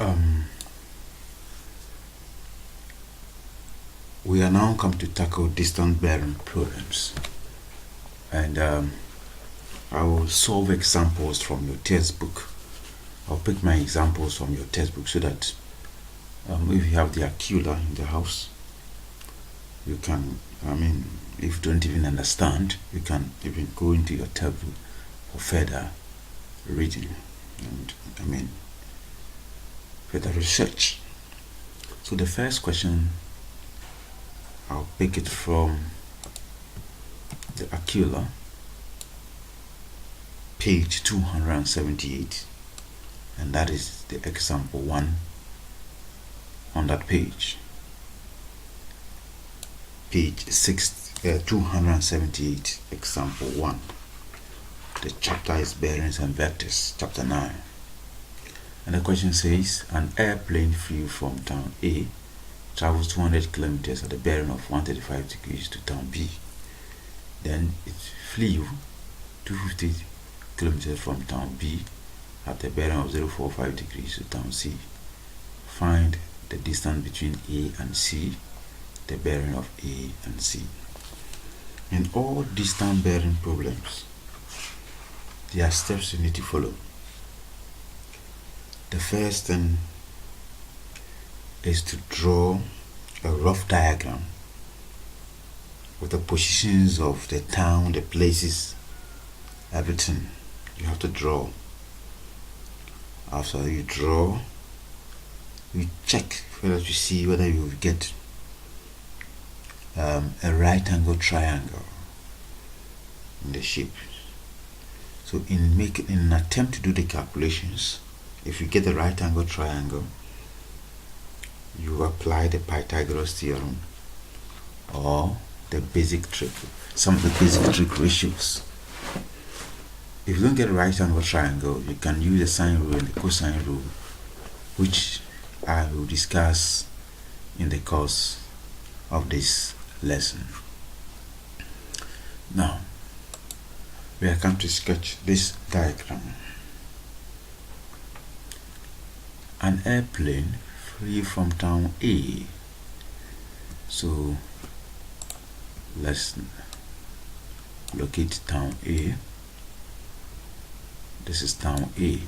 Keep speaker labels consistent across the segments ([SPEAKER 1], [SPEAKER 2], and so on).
[SPEAKER 1] Um, we are now come to tackle distance bearing problems, and I will solve examples from your textbook. I'll pick my examples from your textbook so that if you have the Aquila in the house, you can, if you don't even understand, you can even go into your textbook for further reading and further research. So the first question, I'll pick it from the Aquila, page 278, and that is the example 1 on that page. Page 278, example 1. The chapter is bearings and vectors, chapter 9. And the question says, an airplane flew from town A, travels 200 kilometers at a bearing of 135 degrees to town B. Then it flew 250 kilometers from town B at a bearing of 045 degrees to town C. Find the distance between A and C, the bearing of A and C. In all distance bearing problems, there are steps you need to follow. The first thing is to draw a rough diagram with the positions of the town, the places, everything you have to draw. After you draw, you check whether you see whether you get a right angle triangle in the shape. So in an attempt to do the calculations, if you get the right angle triangle, you apply the Pythagoras theorem or the basic trick, some of the basic trick ratios. If you don't get a right angle triangle, you can use the sine rule and the cosine rule, which I will discuss in the course of this lesson. Now, we are come to sketch this diagram. An airplane flew from town A. So let's locate town A. This is town A.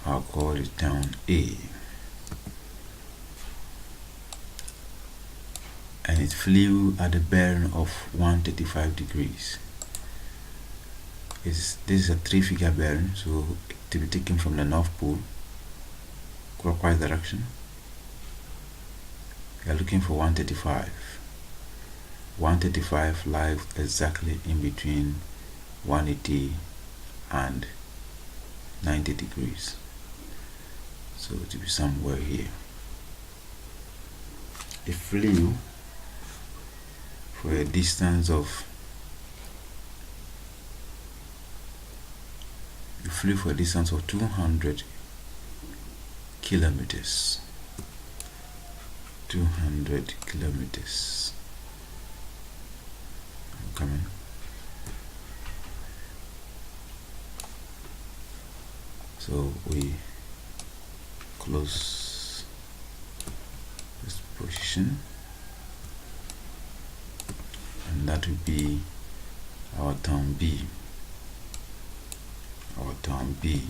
[SPEAKER 1] I'll call it town A. And it flew at a bearing of 135 degrees. This is a 3-figure bearing, so to be taken from the North Pole, clockwise direction. We are looking for 135. 135 lies exactly in between 180 and 90 degrees. So to be somewhere here. It flew for a distance of 200 kilometers. 200 kilometers. I'm coming. So we close this position, and that will be our town B. Our town B.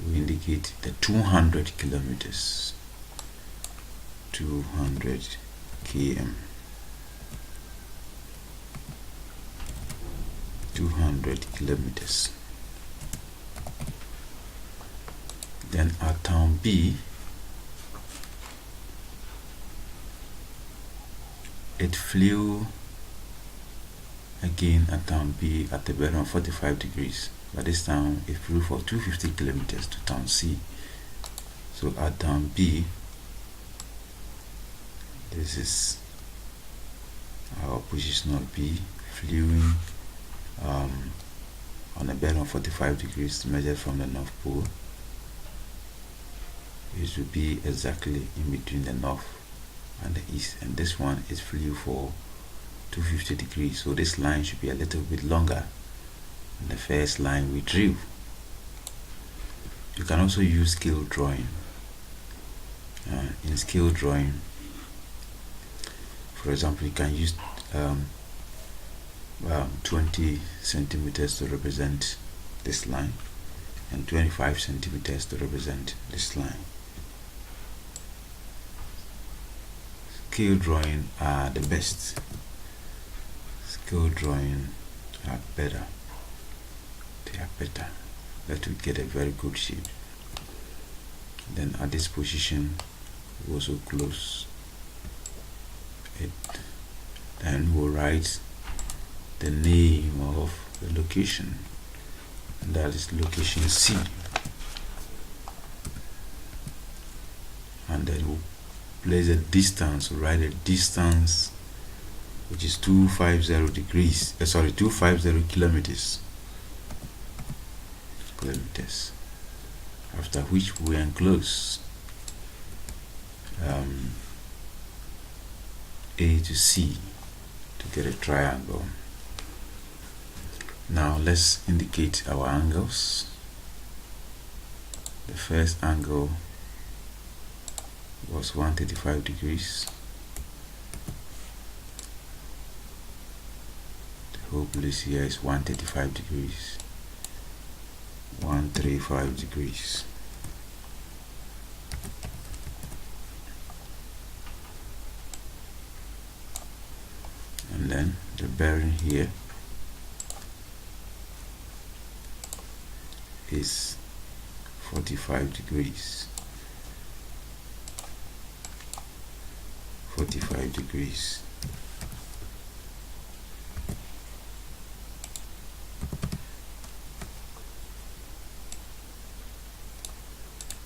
[SPEAKER 1] We indicate the 200 kilometers. 200 km. 200 kilometers. Then our town B, it flew again at town B at the bearing of 45 degrees. But this time it flew for 250 kilometers to town C. So at town B, this is our positional B, flew on a bearing of 45 degrees measured from the North Pole. It should be exactly in between the north and the east, and this one is flew for 250 degrees, so this line should be a little bit longer than the first line we drew. You can also use scale drawing. In scale drawing, for example, you can use 20 centimeters to represent this line and 25 centimeters to represent this line. Scale drawing are the best. Scale drawing are better. They are better. That will get a very good shape. Then at this position, we also close it. Then we'll write the name of the location, and that is location C. And then we'll place a distance. We'll write a distance which is 250 degrees. 250 kilometers. After which we enclose A to C to get a triangle. Now let's indicate our angles. The first angle was 135 degrees. The whole place here is 135 degrees. 135 degrees. And then the bearing here is 45 degrees. 45 degrees.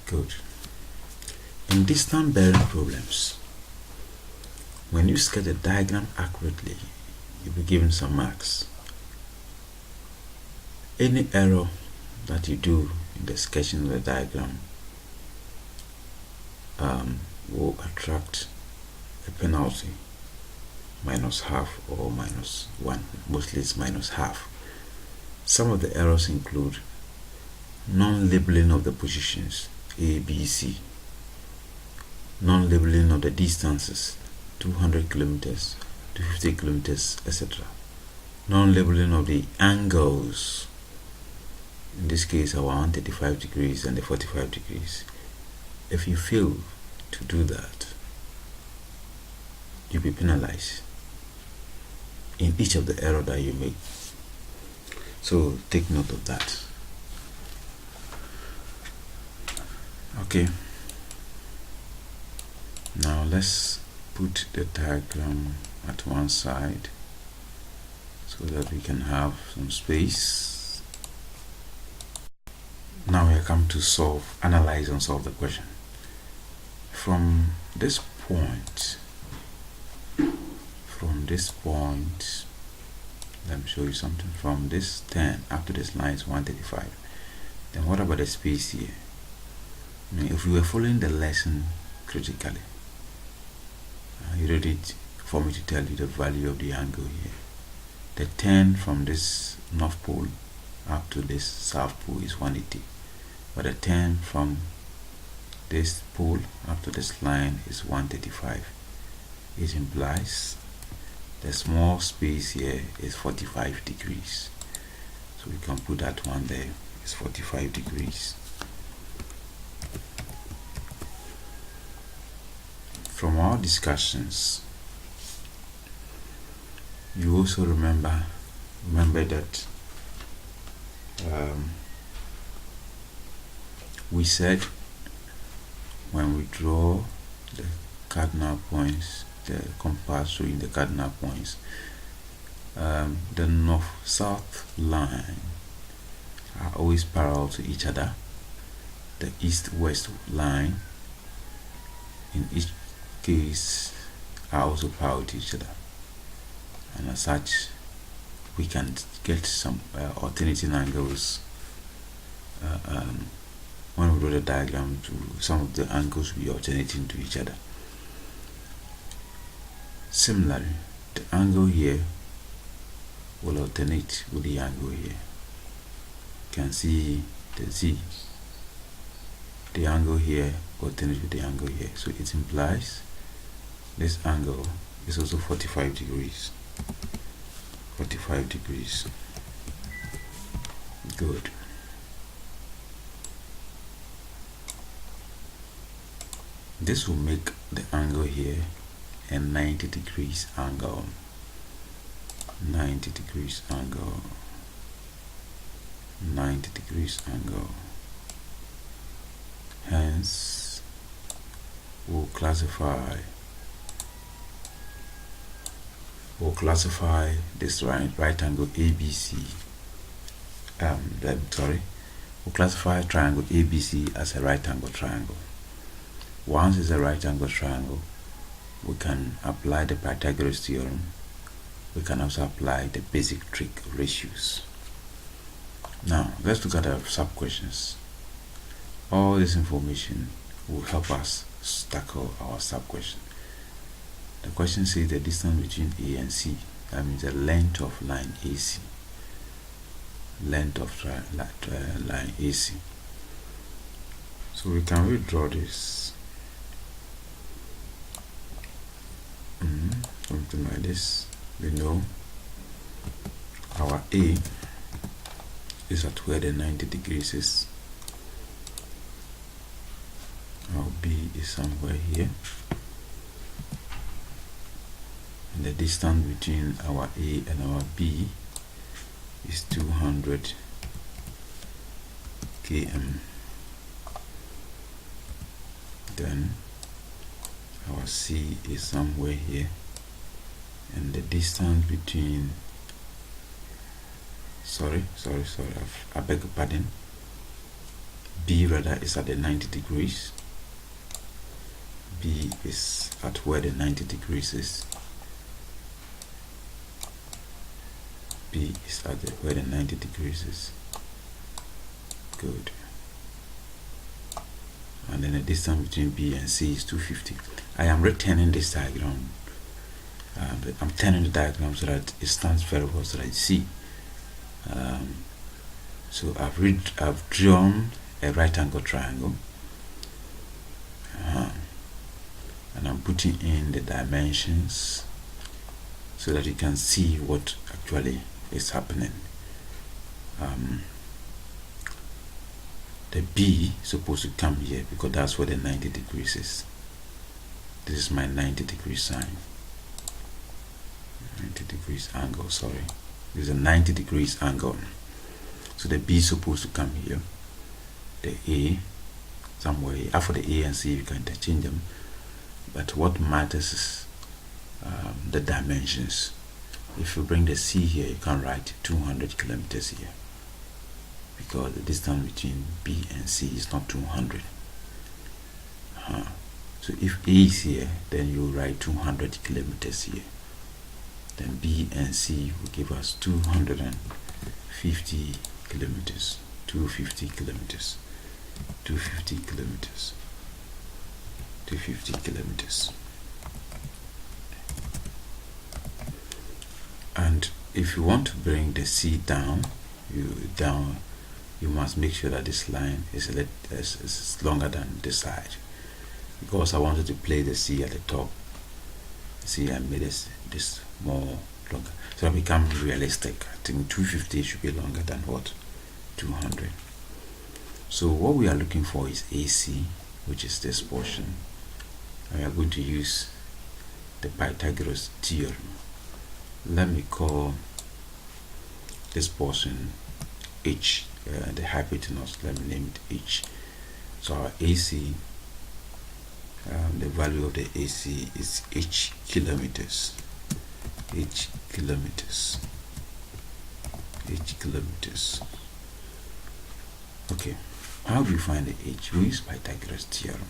[SPEAKER 1] Good. In distance bearing problems, when you sketch a diagram accurately, you'll be given some marks. Any error that you do in the sketching of the diagram will attract a penalty, -half or -1. Mostly it's -half. Some of the errors include non-labeling of the positions A, B, C, non-labeling of the distances 200 kilometers, 250 kilometers, etc. Non-labeling of the angles, in this case our 135 degrees and the 45 degrees. If you fail to do that, you'll be penalized in each of the error that you make. So take note of that. Okay, now let's put the diagram at one side so that we can have some space. Now we come to analyze and solve the question. From this point, let me show you something. From this 10 up to this line is 135. Then what about the space here? I mean, if we were following the lesson critically, you don't need for me to tell you the value of the angle here. The 10 from this north pole up to this south pole is 180, but the 10 from this pole up to this line is 135. It implies the small space here is 45 degrees. So we can put that one there. It's 45 degrees. From our discussions, you also remember that we said when we draw the cardinal points, the compass showing the cardinal points, the north-south line are always parallel to each other. The east-west line in each case are also parallel to each other, and as such we can get some alternating angles when we draw the diagram. To some of the angles will be alternating to each other. Similarly, the angle here will alternate with the angle here. You can see the Z the angle here alternates with the angle here. So it implies this angle is also 45 degrees. 45 degrees. Good. This will make the angle here a 90 degrees angle. 90 degrees angle. 90 degrees angle. Hence, we'll classify this right angle ABC. We'll classify triangle ABC as a right angle triangle. Once it's a right angle triangle, we can apply the Pythagoras theorem. We can also apply the basic trig ratios. Now, let's look at our sub-questions. All this information will help us tackle our sub-question. The question says the distance between A and C. That means the length of line AC. Length of line AC. So we can redraw this. Something like this. We know our A is at where the 90 degrees is. Our B is somewhere here. And the distance between our A and our B is 200 km. Then our C is somewhere here, and the distance between I beg your pardon, B rather is at the 90 degrees. B is at where the 90 degrees is. B is at where the 90 degrees is. Good. And then the distance between B and C is 250. I am returning this diagram. I'm turning the diagram so that it stands very well, so that you see. So I've drawn a right angle triangle, and I'm putting in the dimensions so that you can see what actually is happening. The B is supposed to come here because that's where the 90 degrees is. This is my 90 degree sign. 90 degrees angle, sorry. This is a 90 degrees angle. So the B is supposed to come here. The A somewhere. After the A and C, you can interchange them. But what matters is the dimensions. If you bring the C here, you can write 200 kilometers here, because the distance between B and C is not 200. So if A is here, then you write 200 kilometers here. Then B and C will give us 250 kilometers. 250 kilometers. 250 kilometers. 250 kilometers. And if you want to bring the C down, you must make sure that this line is longer than this side, because I wanted to play the C at the top. See, I made this more longer, so it becomes realistic. I think 250 should be longer than what? 200. So what we are looking for is AC, which is this portion. And we are going to use the Pythagoras theorem. Let me call this portion H, the hypotenuse. Let me name it H. So our AC, the value of the AC is H kilometers. H kilometers. H kilometers. Okay, how do we find the H? We use Pythagoras theorem.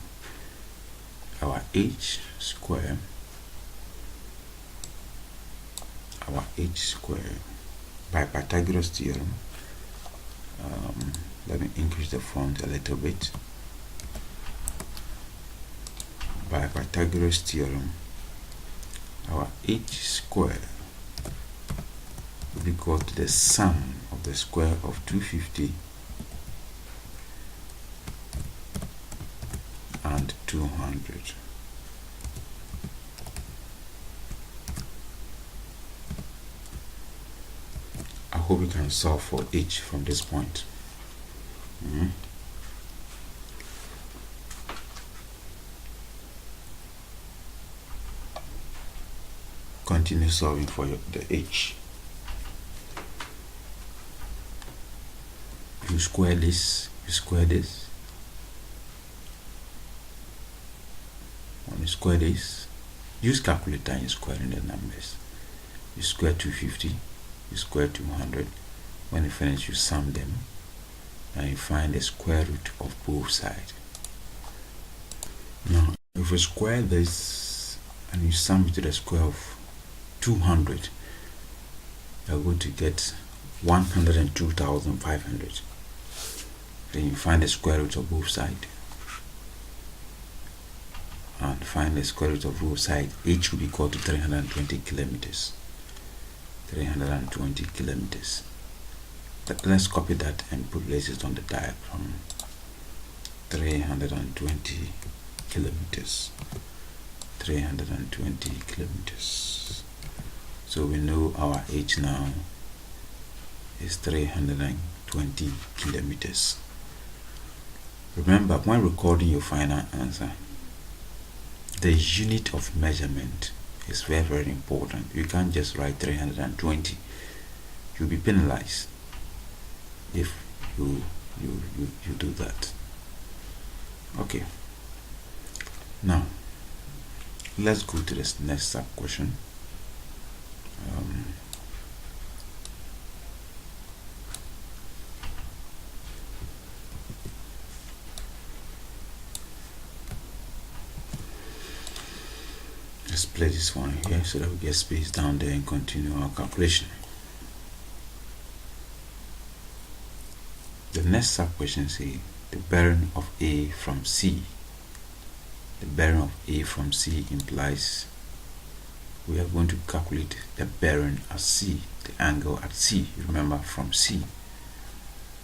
[SPEAKER 1] Our H square, by Pythagoras theorem. Let me increase the font a little bit. By Pythagoras theorem, our H square will be equal to the sum of the square of 250 200. I hope you can solve for each from this point. Continue solving for the h. You square this, you square this. When you square this, use calculator and squaring the numbers. You square 250, you square 200. When you finish, you sum them and you find the square root of both sides. Now, if you square this and you sum it to the square of 200, you're going to get 102,500. Then you find the square root of both sides and find the square root of both sides. H will be equal to 320 kilometers. 320 kilometers. Let's copy that and place it on the diagram. 320 kilometers. 320 kilometers. So we know our H now is 320 kilometers. Remember, when recording your final answer, the unit of measurement is very, very important. You can't just write 320. You'll be penalized if you do that. Okay. Now, let's go to this next sub question. Let's play this one here so that we get space down there and continue our calculation. The next sub question says the bearing of A from C. The bearing of A from C implies we are going to calculate the bearing at C, the angle at C, remember, from C.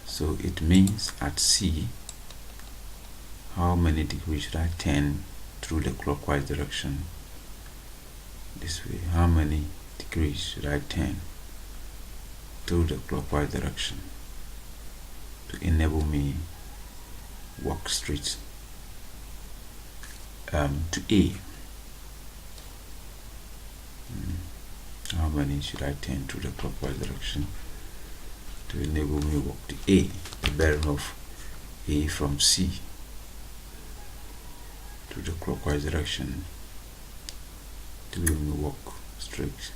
[SPEAKER 1] So it means at C, how many degrees should I turn through the clockwise direction? This way, how many degrees should I turn through the clockwise direction to enable me walk straight to A? How many should I turn through the clockwise direction to enable me walk to A? The bearing of A from C to the clockwise direction to enable me walk straight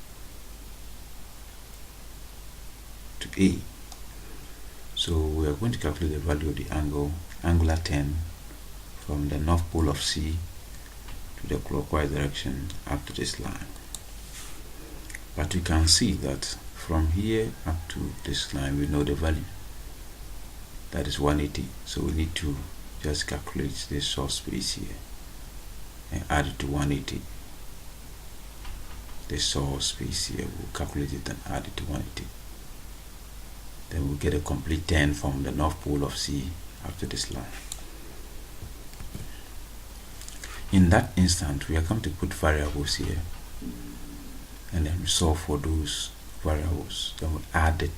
[SPEAKER 1] to A. So we are going to calculate the value of the angular turn from the north pole of C to the clockwise direction up to this line. But you can see that from here up to this line, we know the value. That is 180. So we need to just calculate this short space here and add it to 180. This short space here, we'll calculate it and add it to 180. Then we'll get a complete turn from the north pole of C up to this line. In that instant, we are going to put variables here and then we solve for those variables. Then we'll add the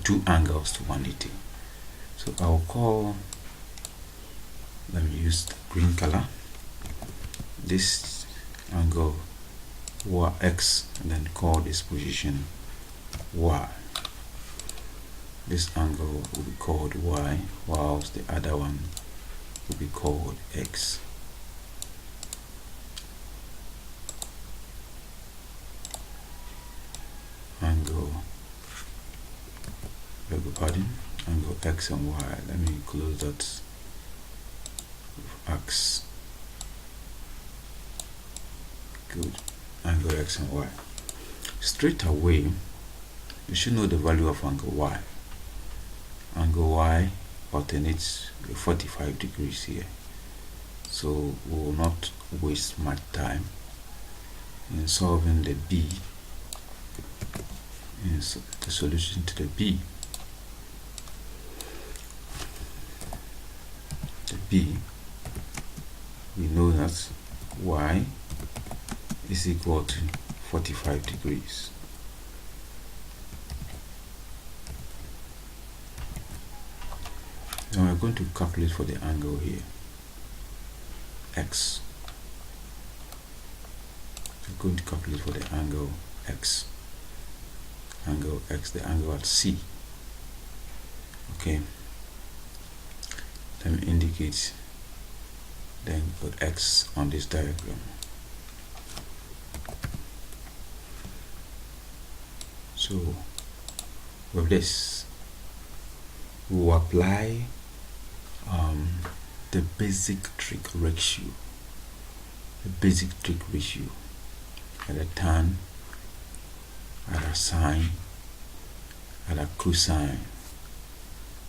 [SPEAKER 1] two angles to 180. So I'll call, let me use the green color, this angle X, and then call this position Y. This angle will be called Y, whilst the other one will be called X. Angle X and Y. Let me close that with X. Good. Angle X and Y. Straight away, you should know the value of angle Y. Angle Y alternates 45 degrees here. So we will not waste much time in solving the B. Is the solution to the B. The B we know that y is equal to 45 degrees. Now we're going to calculate for the angle here, x. We're going to calculate for the angle x. Angle x, the angle at C. Okay. Let me indicate, then put x on this diagram. So with this, we will apply the basic trig ratio. The basic trig ratio at a tan, at a sine, at a cosine,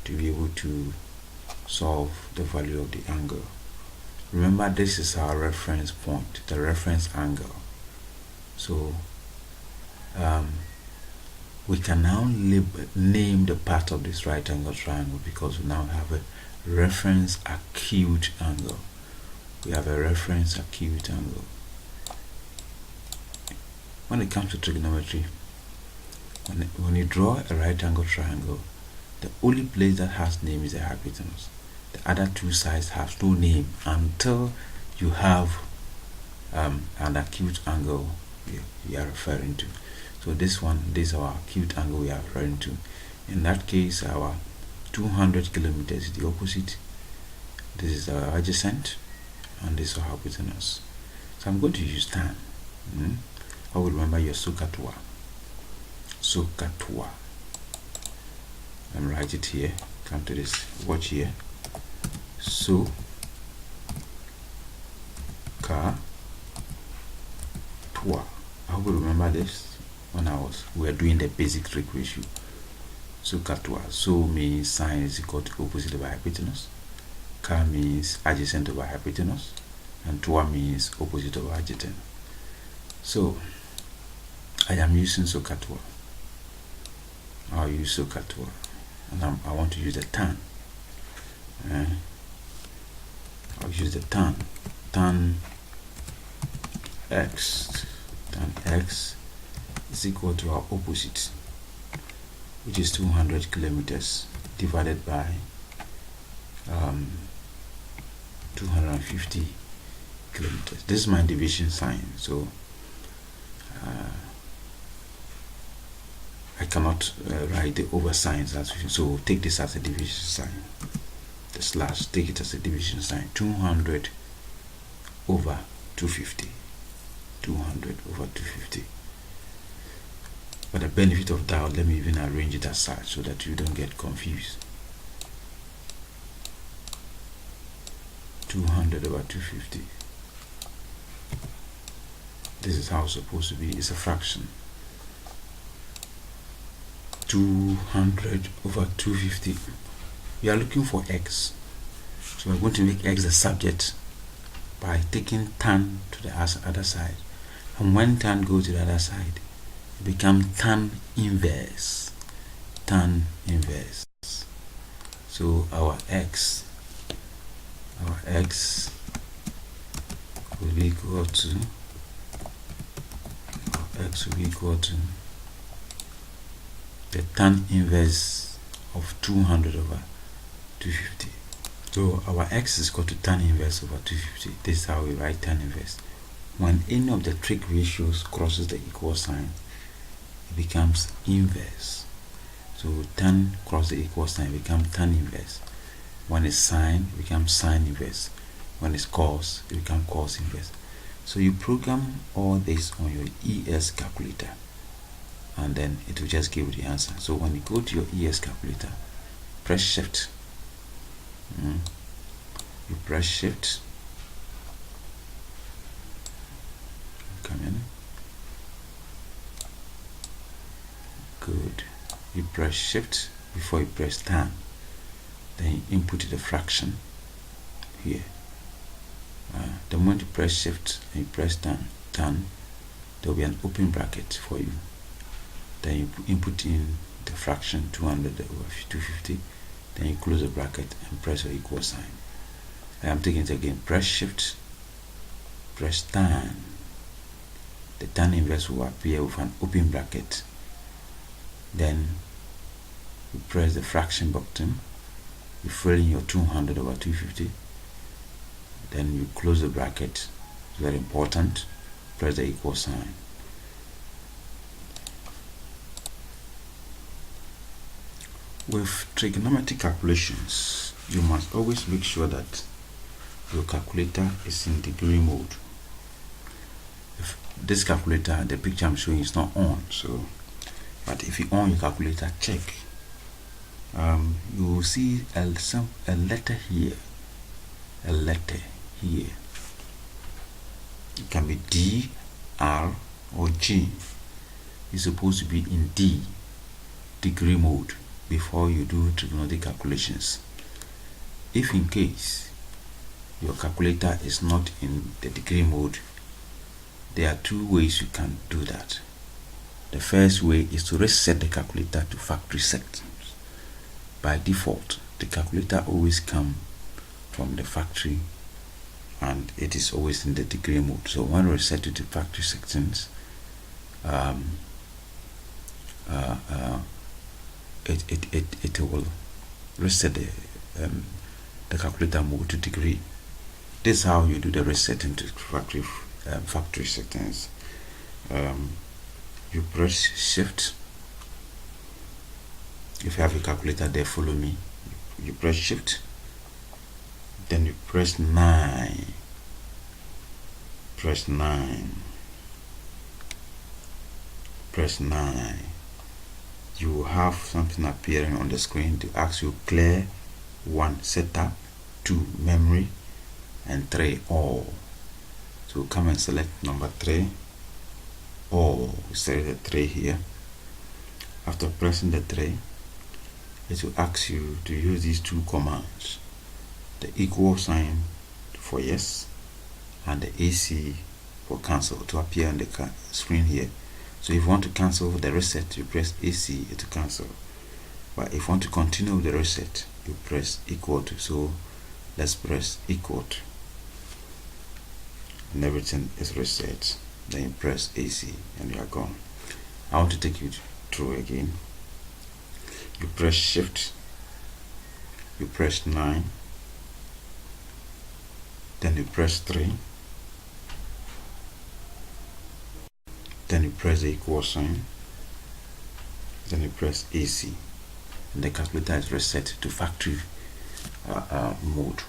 [SPEAKER 1] to be able to solve the value of the angle. Remember, this is our reference point, the reference angle. So we can now name the part of this right angle triangle, because we now have a reference acute angle. We have a reference acute angle. When it comes to trigonometry, when you draw a right angle triangle, the only place that has name is the hypotenuse. The other two sides have no name until you have an acute angle you are referring to. So this is our acute angle we are referring to. In that case, our 200 kilometers is the opposite. This is our adjacent, and this is our hypotenuse. So I'm going to use tan. I will remember your SOHCAHTOA. SOHCAHTOA. I'm write it here. Come to this. Watch here. SOHCAHTOA. I will remember this when we were doing the basic trig ratio. SOHCAHTOA. So means sine is equal to opposite over hypotenuse. Ka means adjacent over hypotenuse, and toa means opposite over adjacent. So I am using SOHCAHTOA. I'll use SOHCAHTOA, and I want to use the tan. I'll use the tan. Tan x is equal to our opposite, which is 200 kilometers divided by 250 kilometers. This is my division sign, so I cannot write the over signs as so take this as a division sign. The slash, take it as a division sign. 200 over 250. 200 over 250. For the benefit of doubt, let me even arrange it as such so that you don't get confused. 200 over 250. This is how it's supposed to be. It's a fraction. 200 over 250. We are looking for x, so we're going to make x the subject by taking tan to the other side, and when tan goes to the other side, it becomes tan inverse. Tan inverse. So our x will be equal to the tan inverse of 200 over 250. So our x is equal to tan inverse over 250. This is how we write tan inverse. When any of the trig ratios crosses the equal sign, it becomes inverse. So tan cross the equal sign, it becomes tan inverse. When it's sine, it becomes sine inverse. When it's cos, it becomes cos inverse. So you program all this on your ES calculator, and then it will just give you the answer. So when you go to your ES calculator, press shift. You press shift. Come in. Good. You press shift before you press tan. Then you input the fraction here. The moment you press shift and you press tan, there will be an open bracket for you. Then you input in the fraction 200 over 250. Then you close the bracket and press your equal sign. I am taking it again. Press shift press tan. The tan inverse will appear with an open bracket. Then you press the fraction button. You fill in your 200 over 250. Then you close the bracket. It's very important. Press the equal sign. With trigonometric calculations, you must always make sure that your calculator is in degree mode. If this calculator, the picture I'm showing is not on, but if you on your calculator, check. You will see a letter here. A letter here. It can be D, R, or G. It's supposed to be in D, degree mode, before you do trigonometric calculations. If in case your calculator is not in the degree mode, there are two ways you can do that. The first way is to reset the calculator to factory settings. By default, the calculator always comes from the factory and it is always in the degree mode. So when we reset it to factory settings, it will reset the calculator mode to degree. This is how you do the resetting to factory settings. You press shift. If you have a calculator there, follow me. You press shift, then you press 9. Press 9. Press 9. You will have something appearing on the screen to ask you clear 1 setup, 2 memory, and 3 all. So come and select number 3 all. Select the 3 here. After pressing the 3, it will ask you to use these two commands: the equal sign for yes and the AC for cancel, to appear on the screen here. So if you want to cancel the reset, you press AC to cancel. But if you want to continue with the reset, you press equal to. So let's press equal to, and everything is reset. Then you press AC and you are gone. I want to take you through again. You press shift, you press 9, then you press 3, then you press the equal sign, then you press AC, and the calculator is reset to factory mode.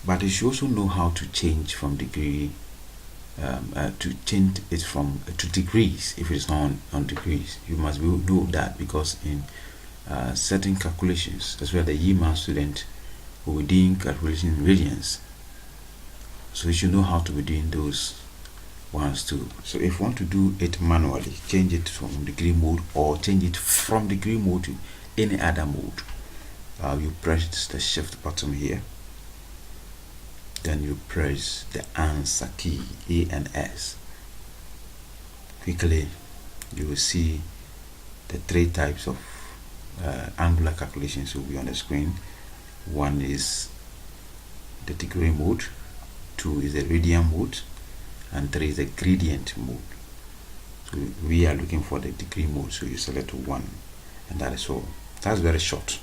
[SPEAKER 1] But you should also know how to change from degree to change it from to degrees. If it's not on degrees, you must do that, because in certain calculations, that's where the YEMA student will be doing calculation in radians. So you should know how to be doing those ones too. So if you want to do it manually, change it from degree mode or change it from degree mode to any other mode. You press the shift button here, then you press the answer key, A and S. Quickly you will see the 3 types of angular calculations will be on the screen. 1 is the degree mode, 2 is the radian mode, and 3 is the gradient mode. So we are looking for the degree mode, so you select 1, and that is all. That's very short.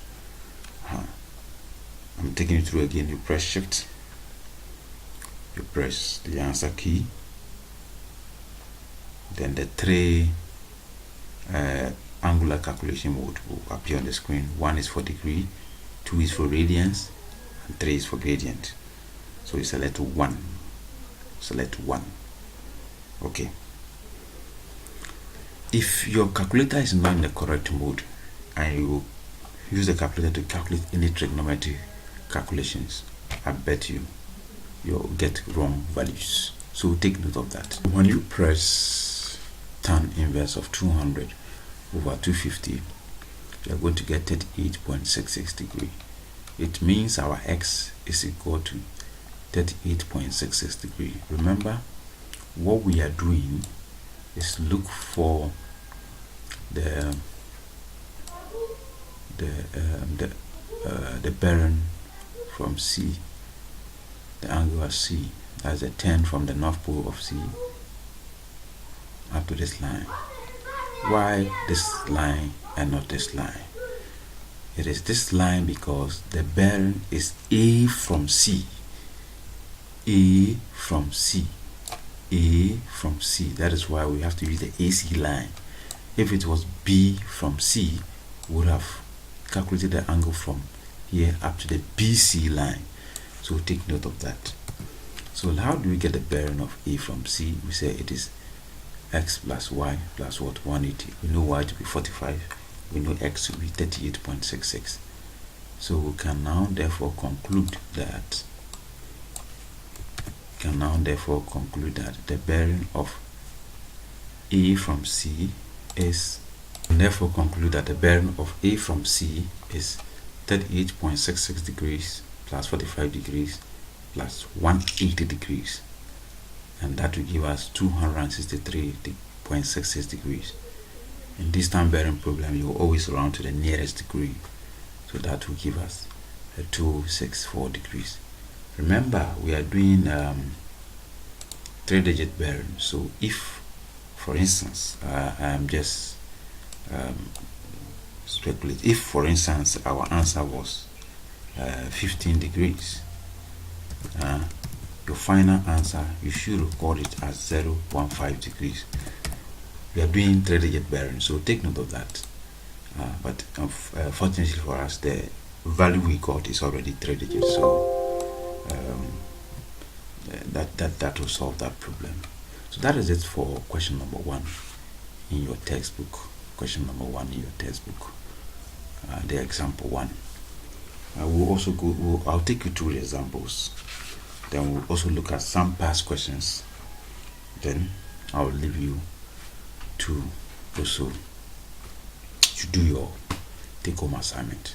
[SPEAKER 1] I'm taking you through again. You press shift, you press the answer key, then the 3 angular calculation mode will appear on the screen. 1 is for degree, 2 is for radians, and 3 is for gradient. So you select 1. Select 1. Okay. If your calculator is not in the correct mode and you use the calculator to calculate any trigonometry calculations, I bet you'll get wrong values. So take note of that. When you press tan inverse of 200 over 250, you are going to get 38.66 degree. It means our x is equal to 38.66 degree. Remember, what we are doing is look for the bearing from C, the angle at C. That's the turn from the North Pole of C up to this line. Why this line and not this line? It is this line because the bearing is A from C. A from C. A from C. That is why we have to use the AC line. If it was B from C, we would have calculated the angle from here up to the BC line. So take note of that. So how do we get the bearing of A from C? We say it is x plus y plus what? 180. We know y to be 45. We know x to be 38.66. So we can now therefore conclude that the bearing of A from C is 38.66 degrees plus 45 degrees plus 180 degrees, and that will give us 263.66 degrees. In this time bearing problem, you will always round to the nearest degree, so that will give us a 264 degrees. Remember, we are doing 3-digit bearing. So if, for instance, I am just speculate. If, for instance, our answer was 15 degrees, your final answer, you should record it as 0.15 degrees. We are doing 3-digit bearing, so take note of that. But fortunately for us, the value we got is already 3 digits, so that will solve that problem. So that is it for question number 1 in your textbook. Question number 1 in your textbook, the example 1. I'll take you through the examples. Then we'll also look at some past questions. Then I'll leave you to also to do your take-home assignment.